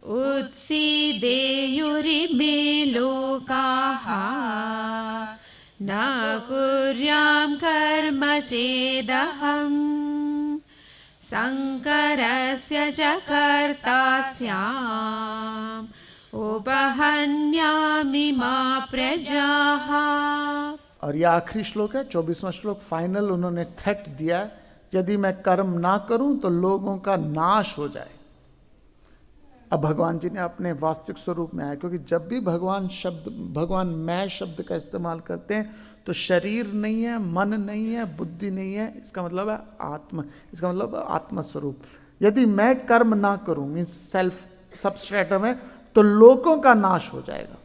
उत्सीदेयुरिमे लोकाः न कुर्यां कर्म चेदहम् शङ्करस्य च कर्ता स्याम् उपहन्यामि मा प्रजाः। और यह आखिरी श्लोक है, 24वां श्लोक फाइनल। उन्होंने थ्रेट दिया, यदि मैं कर्म ना करूं तो लोगों का नाश हो जाए। अब भगवान जी ने अपने वास्तविक स्वरूप में आया, क्योंकि जब भी भगवान मैं शब्द का इस्तेमाल करते हैं तो शरीर नहीं है, मन नहीं है, बुद्धि नहीं है, इसका मतलब है आत्मा, इसका मतलब आत्मा स्वरूप। यदि मैं कर्म ना करूं मीन्स सेल्फ सबस्ट्रेटम है, तो लोगों का नाश हो जाएगा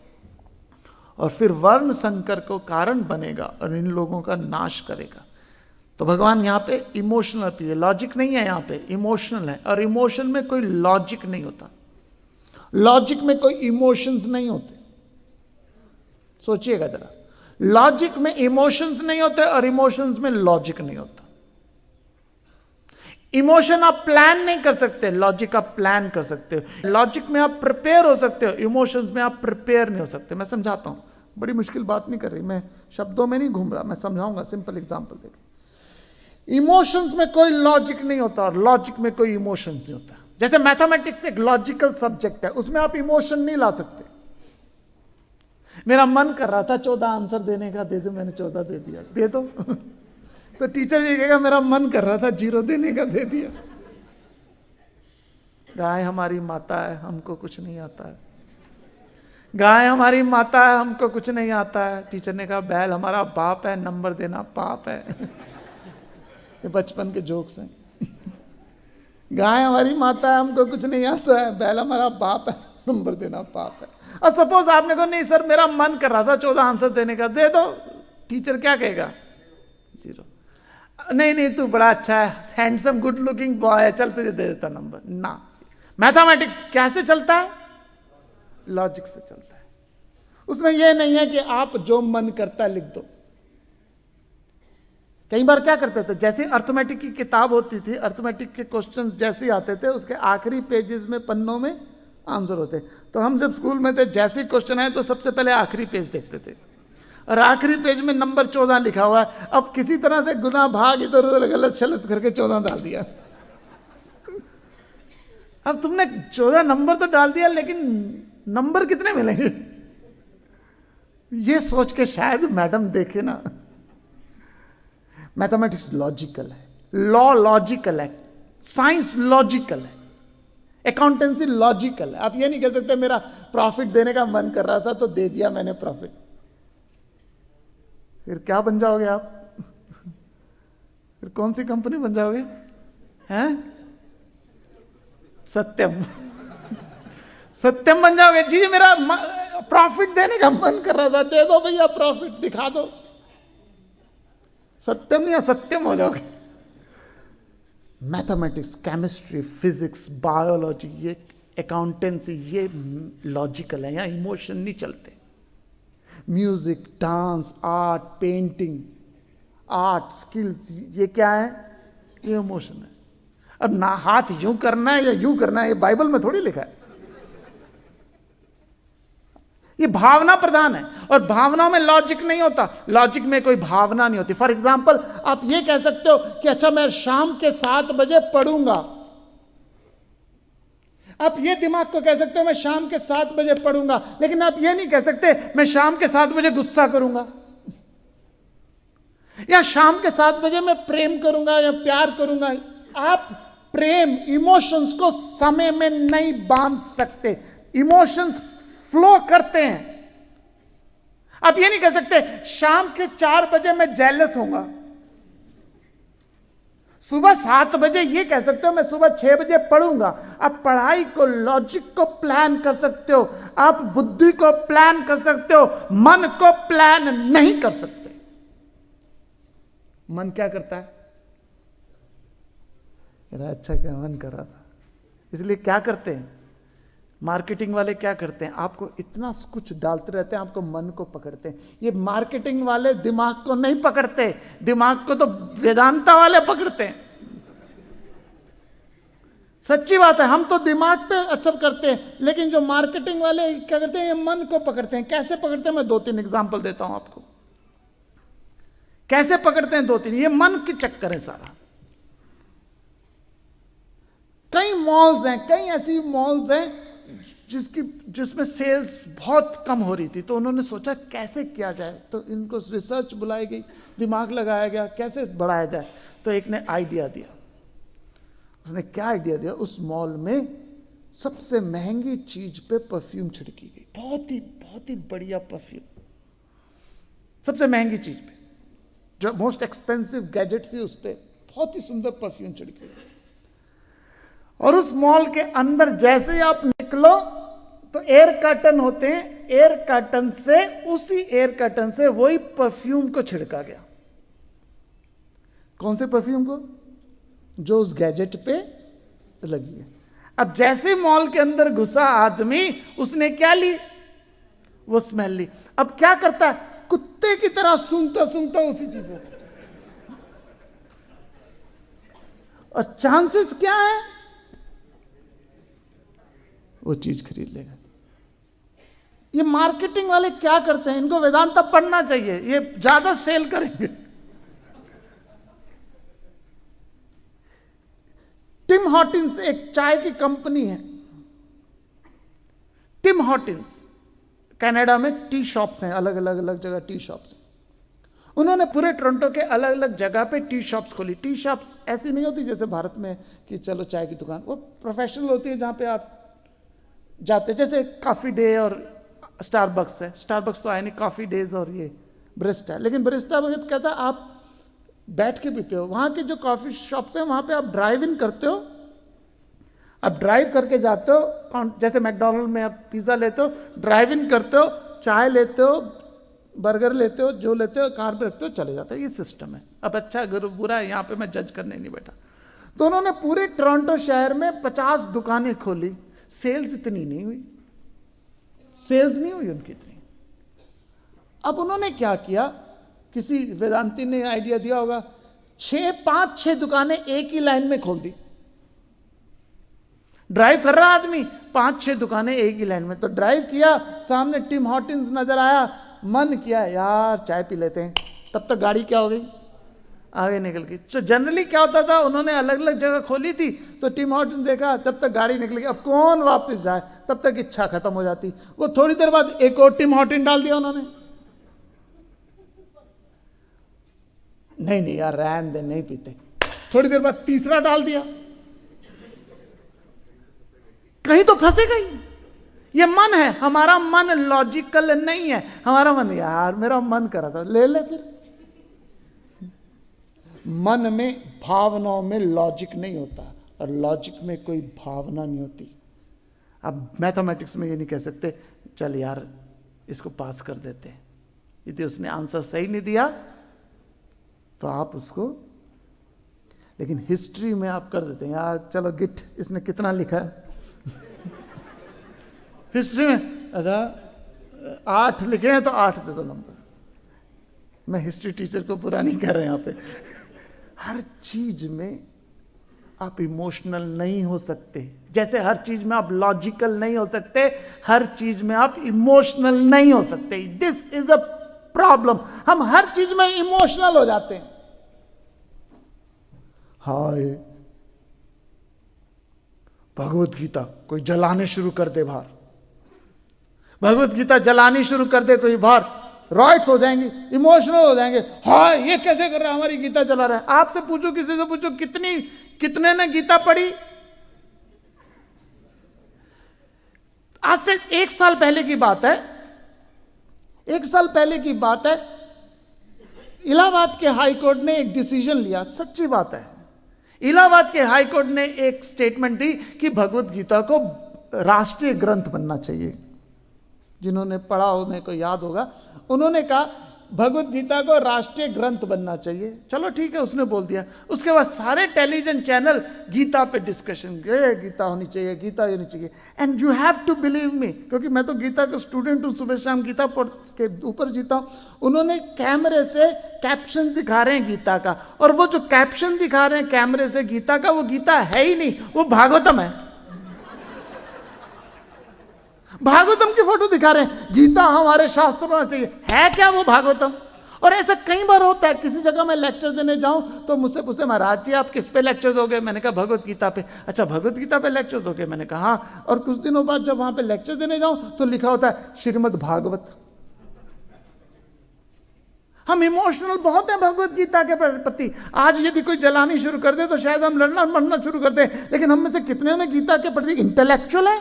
और फिर वर्ण संकर को कारण बनेगा और इन लोगों का नाश करेगा। तो भगवान यहाँ पे इमोशनल पे, लॉजिक नहीं है, यहाँ पे इमोशनल है। और इमोशन में कोई लॉजिक नहीं होता, लॉजिक में कोई इमोशंस नहीं होते। सोचिएगा जरा, लॉजिक में इमोशंस नहीं होते और इमोशंस में लॉजिक नहीं होता। इमोशन आप प्लान नहीं कर सकते, लॉजिक आप प्लान कर सकते हो। लॉजिक में आप प्रिपेयर हो सकते हो, इमोशंस में आप प्रिपेयर नहीं हो सकते। मैं समझाता हूं, बड़ी मुश्किल बात नहीं कर रही, मैं शब्दों में नहीं घूम रहा, मैं समझाऊंगा सिंपल एग्जांपल देके। इमोशंस में कोई लॉजिक नहीं होता और लॉजिक में कोई इमोशंस नहीं होता। जैसे मैथमेटिक्स एक लॉजिकल सब्जेक्ट है, उसमें आप इमोशन नहीं ला सकते। मेरा मन कर रहा था 14 आंसर देने का, दे दो, मैंने 14 दे दिया, दे दो तो टीचर भी कहेगा मेरा मन कर रहा था 0 देने का, दे दिया। गाय हमारी माता है, हमको कुछ नहीं आता है। गाय हमारी माता है, हमको कुछ नहीं आता है। टीचर ने कहा बैल हमारा बाप है, नंबर देना पाप है। ये बचपन के जोक्स हैं। गाय हमारी माता है, हमको कुछ नहीं आता है, बैल हमारा बाप है, नंबर देना पाप है। और सपोज आपने कहा नहीं सर मेरा मन कर रहा था 14 आंसर देने का, दे दो। टीचर क्या कहेगा? 0। नहीं तू बड़ा अच्छा है, हैंडसम गुड लुकिंग बॉय है, चल तुझे दे देता नंबर ना। मैथमेटिक्स कैसे चलता है? लॉजिक से चलता है। उसमें यह नहीं है कि आप जो मन करता है लिख दो। कई बार क्या करते थे, जैसे अर्थमेटिक की किताब होती थी, अर्थमेटिक के क्वेश्चन जैसे आते थे उसके आखिरी पेजेस में, पन्नों में आंसर होते। तो हम जब स्कूल में थे, जैसे क्वेश्चन आए तो सबसे पहले आखिरी पेज देखते थे और आखिरी पेज में नंबर 14 लिखा हुआ है। अब किसी तरह से गुना भाग इधर उधर गलत शलत करके 14 डाल दिया। अब तुमने 14 नंबर तो डाल दिया, लेकिन नंबर कितने मिलेंगे ये सोच के शायद मैडम देखे ना। मैथमेटिक्स लॉजिकल है, लॉ लॉजिकल है, साइंस लॉजिकल है, अकाउंटेंसी लॉजिकल है। आप ये नहीं कह सकते मेरा प्रॉफिट देने का मन कर रहा था तो दे दिया मैंने प्रॉफिट। फिर क्या बन जाओगे आप? फिर कौन सी कंपनी बन जाओगे? हैं? सत्यम। सत्यम बन जाओगे। जी मेरा प्रॉफिट देने का मन कर रहा था, दे दो भैया प्रॉफिट, दिखा दो। सत्यम या सत्यम हो जाओगे। मैथमेटिक्स, केमिस्ट्री, फिजिक्स, बायोलॉजी, ये अकाउंटेंसी, ये लॉजिकल है, यहाँ इमोशन नहीं चलते। Music, dance, art, painting, art, skills, ये क्या है? ये इमोशन है। अब ना हाथ यूं करना है या यूं करना है, ये बाइबल में थोड़ी लिखा है। ये भावना प्रधान है और भावनाओं में लॉजिक नहीं होता, लॉजिक में कोई भावना नहीं होती। फॉर एग्जाम्पल आप ये कह सकते हो कि अच्छा मैं शाम के 7 बजे पढ़ूंगा। आप ये दिमाग को कह सकते हो मैं शाम के 7 बजे पढ़ूंगा, लेकिन आप ये नहीं कह सकते मैं शाम के 7 बजे गुस्सा करूंगा या शाम के 7 बजे मैं प्रेम करूंगा या प्यार करूंगा। आप प्रेम, इमोशंस को समय में नहीं बांध सकते। इमोशंस फ्लो करते हैं। आप ये नहीं कह सकते शाम के 4 बजे मैं जेलस होऊंगा, सुबह 7 बजे ये कह सकते हो मैं सुबह 6 बजे पढ़ूंगा। आप पढ़ाई को, लॉजिक को प्लान कर सकते हो, आप बुद्धि को प्लान कर सकते हो, मन को प्लान नहीं कर सकते। मन क्या करता है? मेरा अच्छा क्या मन कर रहा था, इसलिए क्या करते हैं मार्केटिंग वाले? क्या करते हैं? आपको इतना कुछ डालते रहते हैं, आपको मन को पकड़ते हैं। ये मार्केटिंग वाले दिमाग को नहीं पकड़ते, दिमाग को तो वेदांता वाले पकड़ते हैं। सच्ची बात है, हम तो दिमाग पे असर करते हैं, लेकिन जो मार्केटिंग वाले क्या करते हैं, ये मन को पकड़ते हैं। कैसे पकड़ते हैं, मैं 2-3 एग्जांपल देता हूं आपको। कैसे पकड़ते हैं 2-3, ये मन की चक्कर है सारा। कई मॉल्स हैं, कई ऐसी मॉल्स हैं जिसमें सेल्स बहुत कम हो रही थी, तो उन्होंने सोचा कैसे किया जाए, तो इनको रिसर्च बुलाई गई, दिमाग लगाया गया कैसे बढ़ाया जाए। तो एक ने आइडिया दिया। उसने क्या आइडिया दिया, उस मॉल में सबसे महंगी चीज पे परफ्यूम छिड़की गई, बहुत ही बढ़िया परफ्यूम, सबसे महंगी चीज पे, जो मोस्ट एक्सपेंसिव गैजेट थी उस पे बहुत ही सुंदर परफ्यूम छिड़की गई। और उस मॉल के अंदर जैसे ही आप निकलो तो एयर कर्टन होते हैं, एयर कर्टन से, उसी एयर कर्टन से वही परफ्यूम को छिड़का गया। कौन से परफ्यूम को, जो उस गैजेट पे लगी है। अब जैसे मॉल के अंदर घुसा आदमी, उसने क्या ली, वो स्मेल ली। अब क्या करता है, कुत्ते की तरह सूंघता सूंघता उसी चीज को, और चांसेस क्या है, वो चीज खरीद लेगा। ये मार्केटिंग वाले क्या करते हैं, इनको वेदांता पढ़ना चाहिए, ये ज्यादा सेल करेंगे। टिम हॉर्टिन्स एक चाय की कंपनी है। टिम हॉर्टिन्स कनाडा में टी शॉप्स हैं, अलग अलग जगह टी शॉप्स हैं। उन्होंने पूरे टोरंटो के अलग अलग जगह पे टी शॉप्स खोली। टी शॉप्स ऐसी नहीं होती जैसे भारत में कि चलो चाय की दुकान, वो प्रोफेशनल होती है, जहां पे आप जाते, जैसे कॉफी डे और स्टारबक्स है। स्टारबक्स तो आया नहीं, कॉफी डेज और ये ब्रिस्टा है। लेकिन ब्रिस्टा में कहता है आप बैठ के पीते हो। वहां के जो कॉफी शॉप्स हैं वहां पे आप ड्राइव इन करते हो, आप ड्राइव करके जाते हो, जैसे मैकडोनल्ड में आप पिज्जा लेते हो, ड्राइव इन करते हो, चाय लेते हो, बर्गर लेते हो, जो लेते हो कार पे रखते हो, चले जाते हो। ये सिस्टम है। अब अच्छा अगर बुरा है, यहाँ पे मैं जज करने नहीं बैठा। तो उन्होंने पूरे टोरंटो शहर में 50 दुकानें खोली। सेल्स इतनी नहीं हुई, सेल्स नहीं हुई उनकी इतनी। अब उन्होंने क्या किया, किसी वेदांती ने आइडिया दिया होगा, 5-6 दुकानें एक ही लाइन में खोल दी। ड्राइव कर रहा आदमी, 5-6 दुकानें एक ही लाइन में। तो ड्राइव किया, सामने टिम हॉर्टिन्स नजर आया, मन किया यार चाय पी लेते हैं। तब तक गाड़ी क्या हो गई, आगे निकल गई। तो जनरली क्या होता था, उन्होंने अलग अलग जगह खोली थी, तो टिम हॉर्टिन्स देखा, जब तक गाड़ी निकल गई, अब कौन वापस जाए, तब तक इच्छा खत्म हो जाती। वो थोड़ी देर बाद एक और टिम हॉर्टिन डाल दिया उन्होंने। नहीं यार रहने दे, नहीं पीते। थोड़ी देर बाद तीसरा डाल दिया। कहीं तो फंसेगा ही। ये मन है, हमारा मन लॉजिकल नहीं है। हमारा मन, यार मेरा मन कर रहा था, ले ले। फिर मन में, भावनाओं में लॉजिक नहीं होता, और लॉजिक में कोई भावना नहीं होती। अब मैथमेटिक्स में ये नहीं कह सकते चल यार इसको पास कर देते हैं, यदि उसने आंसर सही नहीं दिया तो आप उसको, लेकिन हिस्ट्री में आप कर देते हैं, यार चलो गिट इसने कितना लिखा है हिस्ट्री में, अच्छा 8 लिखे हैं तो 8 दे दो नंबर। मैं हिस्ट्री टीचर को बुरा नहीं कर रहा यहाँ पे। हर चीज में आप इमोशनल नहीं हो सकते, जैसे हर चीज में आप लॉजिकल नहीं हो सकते, हर चीज में आप इमोशनल नहीं हो सकते। This is a problem. हम हर चीज में इमोशनल हो जाते हैं। हाय भगवत गीता कोई जलाने शुरू कर दे बाहर, भगवत गीता जलानी शुरू कर दे कोई बाहर, रॉयट्स हो जाएंगी, इमोशनल हो जाएंगे। हाँ ये कैसे कर रहा है, हमारी गीता जला रहा है। आपसे पूछो, किसी से पूछो, कितने ने गीता पढ़ी? आज से 1 साल पहले की बात है, 1 साल पहले की बात है, इलाहाबाद के हाई कोर्ट ने एक डिसीजन लिया। सच्ची बात है, इलाहाबाद के हाई कोर्ट ने एक स्टेटमेंट दी कि भगवत गीता को राष्ट्रीय ग्रंथ बनना चाहिए। जिन्होंने पढ़ा उन्हें को याद होगा, उन्होंने कहा भगवत गीता को राष्ट्रीय ग्रंथ बनना चाहिए। चलो ठीक है, उसने बोल दिया। उसके बाद सारे टेलीविजन चैनल गीता पे डिस्कशन, गीता होनी चाहिए, गीता होनी चाहिए। And you have to believe me, क्योंकि मैं तो गीता का स्टूडेंट हूँ, सुबह शाम गीता पढ़ के ऊपर जीता हूँ। उन्होंने कैमरे से कैप्शन दिखा रहे हैं गीता का, और वो जो कैप्शन दिखा रहे हैं कैमरे से गीता का, वो गीता है ही नहीं, वो भागवतम है। भागवतम की फोटो दिखा रहे हैं, गीता हमारे शास्त्र में चाहिए, है क्या वो भागवतम? और ऐसा कई बार होता है, किसी जगह मैं लेक्चर देने जाऊं तो मुझसे पूछते, महाराज जी आप किस पे लेक्चर दोगे? मैंने कहा भगवत गीता पे। अच्छा भगवत गीता पे लेक्चर दोगे? मैंने कहा हाँ। और कुछ दिनों बाद जब वहां पे लेक्चर देने जाऊं तो लिखा होता है श्रीमद् भागवत। हम इमोशनल बहुत हैं भगवत गीता के प्रति। आज यदि कोई जलानी शुरू कर दे तो शायद हम लड़ना मरना शुरू कर दे, लेकिन हम में से कितने ने गीता के प्रति इंटेलेक्चुअल है?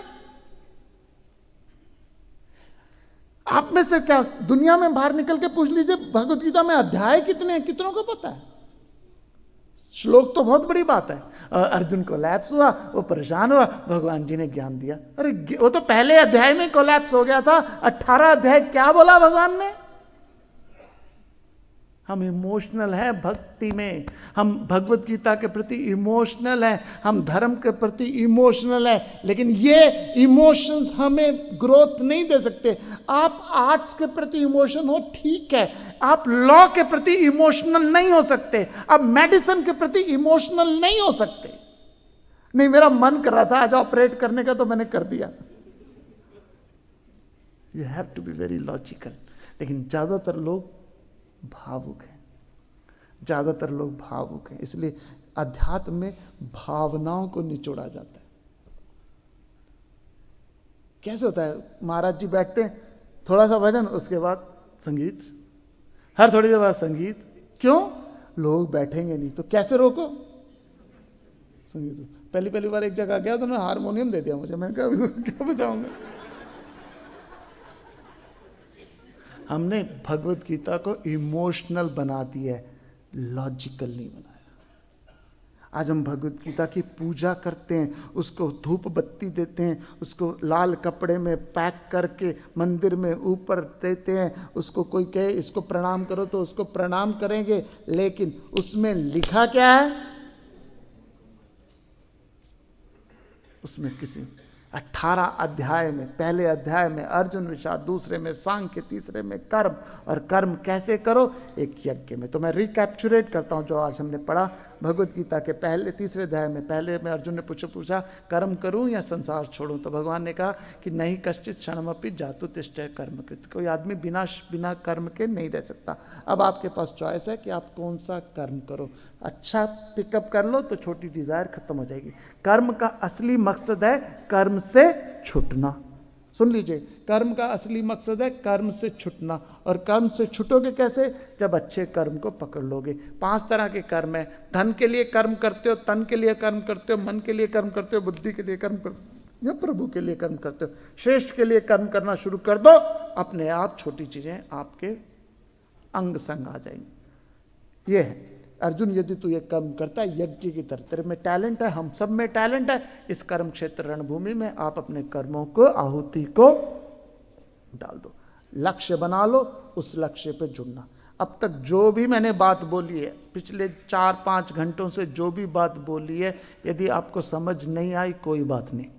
आप में से क्या दुनिया में बाहर निकल के पूछ लीजिए भगवत गीता में अध्याय कितने हैं, कितनों को पता है? श्लोक तो बहुत बड़ी बात है। अर्जुन कोलैप्स हुआ, वो परेशान हुआ, भगवान जी ने ज्ञान दिया। अरे वो तो पहले अध्याय में कोलैप्स हो गया था, 18 अध्याय क्या बोला भगवान ने? हम इमोशनल हैं भक्ति में, हम भगवत गीता के प्रति इमोशनल हैं, हम धर्म के प्रति इमोशनल हैं, लेकिन ये इमोशंस हमें ग्रोथ नहीं दे सकते। आप आर्ट्स के प्रति इमोशन हो ठीक है, आप लॉ के प्रति इमोशनल नहीं हो सकते, आप मेडिसिन के प्रति इमोशनल नहीं हो सकते। नहीं, मेरा मन कर रहा था आज ऑपरेट करने का तो मैंने कर दिया। You have to be very logical. लेकिन ज्यादातर लोग भावुक हैं, ज्यादातर लोग भावुक हैं, इसलिए अध्यात्म में भावनाओं को निचोड़ा जाता है। कैसे होता है? महाराज जी बैठते हैं, थोड़ा सा भजन, उसके बाद संगीत, हर थोड़ी देर बाद संगीत। क्यों? लोग बैठेंगे नहीं तो कैसे रोको संगीत? पहली बार एक जगह गया तो उन्होंने हारमोनियम दे दिया मुझे, मैंने कहा क्या बजाऊंगा? हमने भगवत गीता को इमोशनल बना दिया है, लॉजिकल नहीं बनाया। आज हम भगवत गीता की पूजा करते हैं, उसको धूप बत्ती देते हैं, उसको लाल कपड़े में पैक करके मंदिर में ऊपर देते हैं। उसको कोई कहे इसको प्रणाम करो तो उसको प्रणाम करेंगे, लेकिन उसमें लिखा क्या है? उसमें किसी 18 अध्याय में, पहले अध्याय में अर्जुन विषाद, दूसरे में सांख्य, तीसरे में कर्म। और कर्म कैसे करो? एक यज्ञ में। तो मैं रिकैप्चुरेट करता हूं जो आज हमने पढ़ा भगवत गीता के पहले तीसरे अध्याय में। पहले में अर्जुन ने पूछा कर्म करूं या संसार छोड़ूं? तो भगवान ने कहा कि नहीं कश्चित क्षणमपि जातु तिष्ठ्य कर्मकृत। कोई आदमी बिना कर्म के नहीं रह सकता। अब आपके पास चॉइस है कि आप कौन सा कर्म करो। अच्छा पिकअप कर लो तो छोटी डिजायर खत्म हो जाएगी। कर्म का असली मकसद है कर्म से छूटना। सुन लीजिए, कर्म का असली मकसद है कर्म से छूटना। और कर्म से छूटोगे कैसे? जब अच्छे कर्म को पकड़ लोगे। 5 तरह के कर्म है। धन के लिए कर्म करते हो, तन के लिए कर्म करते हो, मन के लिए कर्म करते हो, बुद्धि के लिए कर्म करते हो, या प्रभु के लिए कर्म करते हो। श्रेष्ठ के लिए कर्म करना शुरू कर दो, अपने आप छोटी चीजें आपके अंग संग आ जाएंगी। ये है अर्जुन, यदि तू ये कर्म करता है यज्ञ की तरह, तेरे में टैलेंट है, हम सब में टैलेंट है, इस कर्म क्षेत्र रणभूमि में आप अपने कर्मों को, आहुति को डाल दो, लक्ष्य बना लो, उस लक्ष्य पे जुड़ना। अब तक जो भी मैंने बात बोली है, पिछले 4-5 घंटों से जो भी बात बोली है, यदि आपको समझ नहीं आई कोई बात नहीं।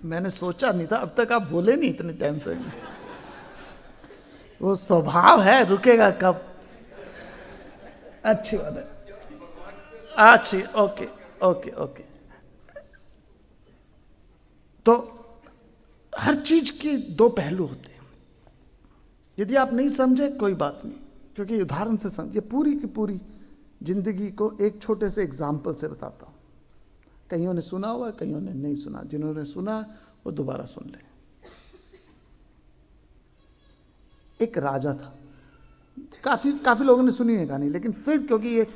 मैंने सोचा नहीं था, अब तक आप बोले नहीं इतने टाइम से। वो स्वभाव है, रुकेगा कब? अच्छी बात है, अच्छी, ओके ओके ओके। तो हर चीज के 2 पहलू होते हैं। यदि आप नहीं समझे कोई बात नहीं, क्योंकि उदाहरण से समझिए। पूरी की पूरी जिंदगी को एक छोटे से एग्जाम्पल से बताता हूं। कईयों ने सुना हुआ, कईयों ने नहीं सुना। जिन्होंने सुना वो दोबारा सुन लें। एक राजा था, काफी लोगों ने सुनी है कहानी, लेकिन फिर क्योंकि ये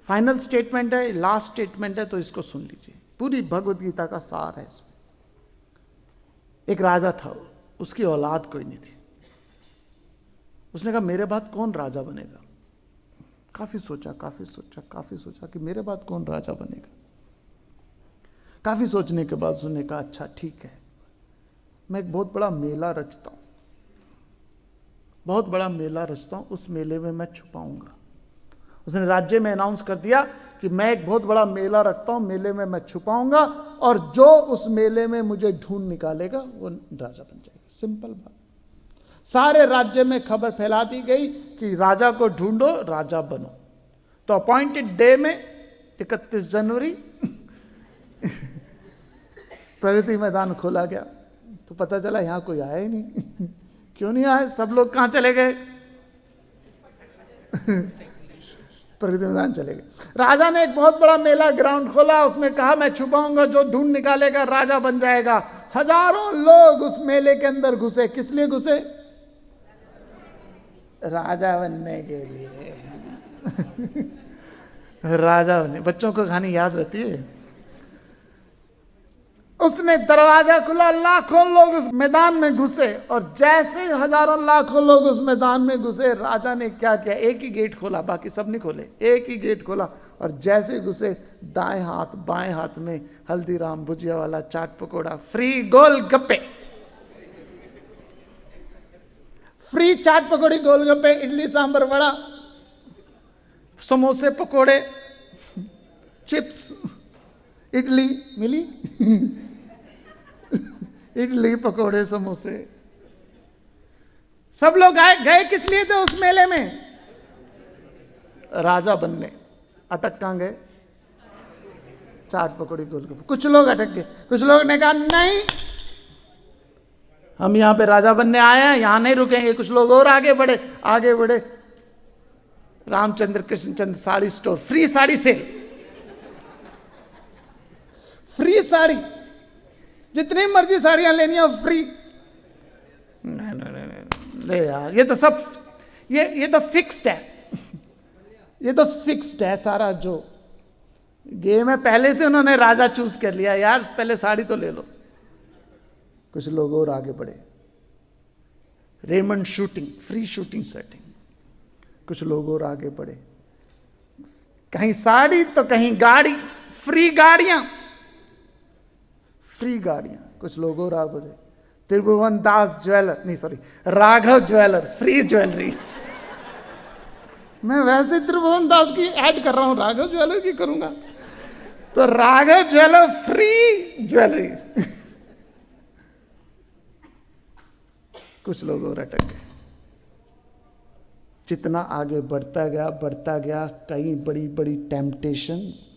फाइनल स्टेटमेंट है, लास्ट स्टेटमेंट है, तो इसको सुन लीजिए। पूरी भगवत गीता का सार है इसमें। एक राजा था, उसकी औलाद कोई नहीं थी। उसने कहा मेरे बाद कौन राजा बनेगा? काफी सोचा कि मेरे बाद कौन राजा बनेगा। काफी सोचने के बाद उसने कहा अच्छा ठीक है, मैं एक बहुत बड़ा मेला रचता हूं, बहुत बड़ा मेला रचता हूं, उस मेले में मैं छुपाऊंगा। उसने राज्य में अनाउंस कर दिया कि मैं एक बहुत बड़ा मेला रखता हूं, मेले में मैं छुपाऊंगा और जो उस मेले में मुझे ढूंढ निकालेगा वो राजा बन जाएगा। सिंपल बात। सारे राज्य में खबर फैला दी गई कि राजा को ढूंढो, राजा बनो। तो अपॉइंटेड डे में 31 जनवरी प्रगति मैदान खोला गया। तो पता चला यहां कोई आया ही नहीं। क्यों नहीं आए? सब लोग कहां चले गए? प्रगति मैदान चले गए। राजा ने एक बहुत बड़ा मेला ग्राउंड खोला, उसमें कहा मैं छुपाऊंगा, जो ढूंढ निकालेगा राजा बन जाएगा। हजारों लोग उस मेले के अंदर घुसे। किस लिए घुसे? राजा बनने के लिए। राजा बने। बच्चों को कहानी याद रहती है। उसने दरवाजा खुला, लाखों लोग उस मैदान में घुसे और जैसे हजारों लाखों लोग उस मैदान में घुसे, राजा ने क्या किया? एक ही गेट खोला, बाकी सब नहीं खोले। एक ही गेट खोला और जैसे घुसे, दाएं हाथ बाएं हाथ में हल्दीराम भुजिया वाला चाट पकौड़ा, फ्री गोलगप्पे, फ्री चाट पकौड़ी, गोलगप्पे, इडली सांभर वड़ा, समोसे पकोड़े, चिप्स, इडली मिली। इडली पकोड़े समोसे। सब लोग गए किस लिए थे उस मेले में? राजा बनने। अटक कहां गए? चाट पकौड़ी गोलगप्पे। कुछ लोग अटक गए, कुछ लोग ने कहा नहीं, हम यहां पे राजा बनने आए हैं, यहां नहीं रुकेंगे। कुछ लोग और आगे बढ़े, आगे बढ़े। Ramchandra Krishnachandra sari store, free sari sale, free sari, जितनी मर्जी साड़ियां लेनी हो फ्री। नहीं, ले यार, ये तो सब ये तो फिक्स्ड है। ये तो फिक्स्ड है सारा जो गेम है। पहले से उन्होंने राजा चूज कर लिया यार, पहले साड़ी तो ले लो। कुछ लोग और आगे बढ़े। Raymond shooting, free shooting setting. कुछ लोग और आगे बढ़े। कहीं साड़ी तो कहीं गाड़ी, फ्री गाड़ियां, फ्री गाड़ियां। कुछ लोग और आगे बढ़े। त्रिभुवन दास ज्वेलर, नहीं sorry, Raghav jeweller, free jewellery. मैं वैसे त्रिभुवन दास की ऐड कर रहा हूं, राघव ज्वेलर की करूंगा तो राघव ज्वेलर, फ्री ज्वेलरी। कुछ लोग और अटक गए। जितना आगे बढ़ता गया, कई बड़ी बड़ी टेम्पटेशंस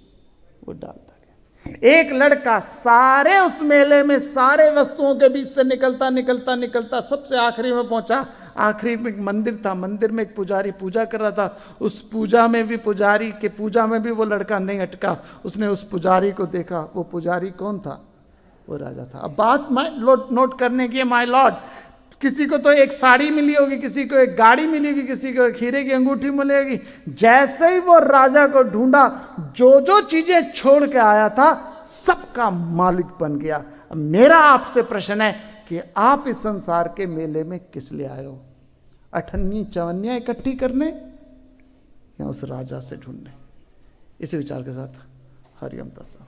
वो डालता गया। एक लड़का सारे उस मेले में सारे वस्तुओं के बीच से निकलता सबसे आखिरी में पहुंचा। आखिरी में एक मंदिर था, मंदिर में एक पुजारी पूजा कर रहा था। उस पूजा में भी, पुजारी के पूजा में भी वो लड़का नहीं अटका। उसने उस पुजारी को देखा। वो पुजारी कौन था? वो राजा था। अब बात नोट करने की है माय लॉर्ड। किसी को तो एक साड़ी मिली होगी, किसी को एक गाड़ी मिली होगी, किसी को एक हीरे की अंगूठी मिलेगी। जैसे ही वो राजा को ढूंढा, जो जो चीजें छोड़ के आया था सबका मालिक बन गया। अब मेरा आपसे प्रश्न है कि आप इस संसार के मेले में किस लिए आए हो? अठन्नी चवन्नियां इकट्ठी करने या उस राजा से ढूंढने? इसी विचार के साथ हरिओम तत्सत।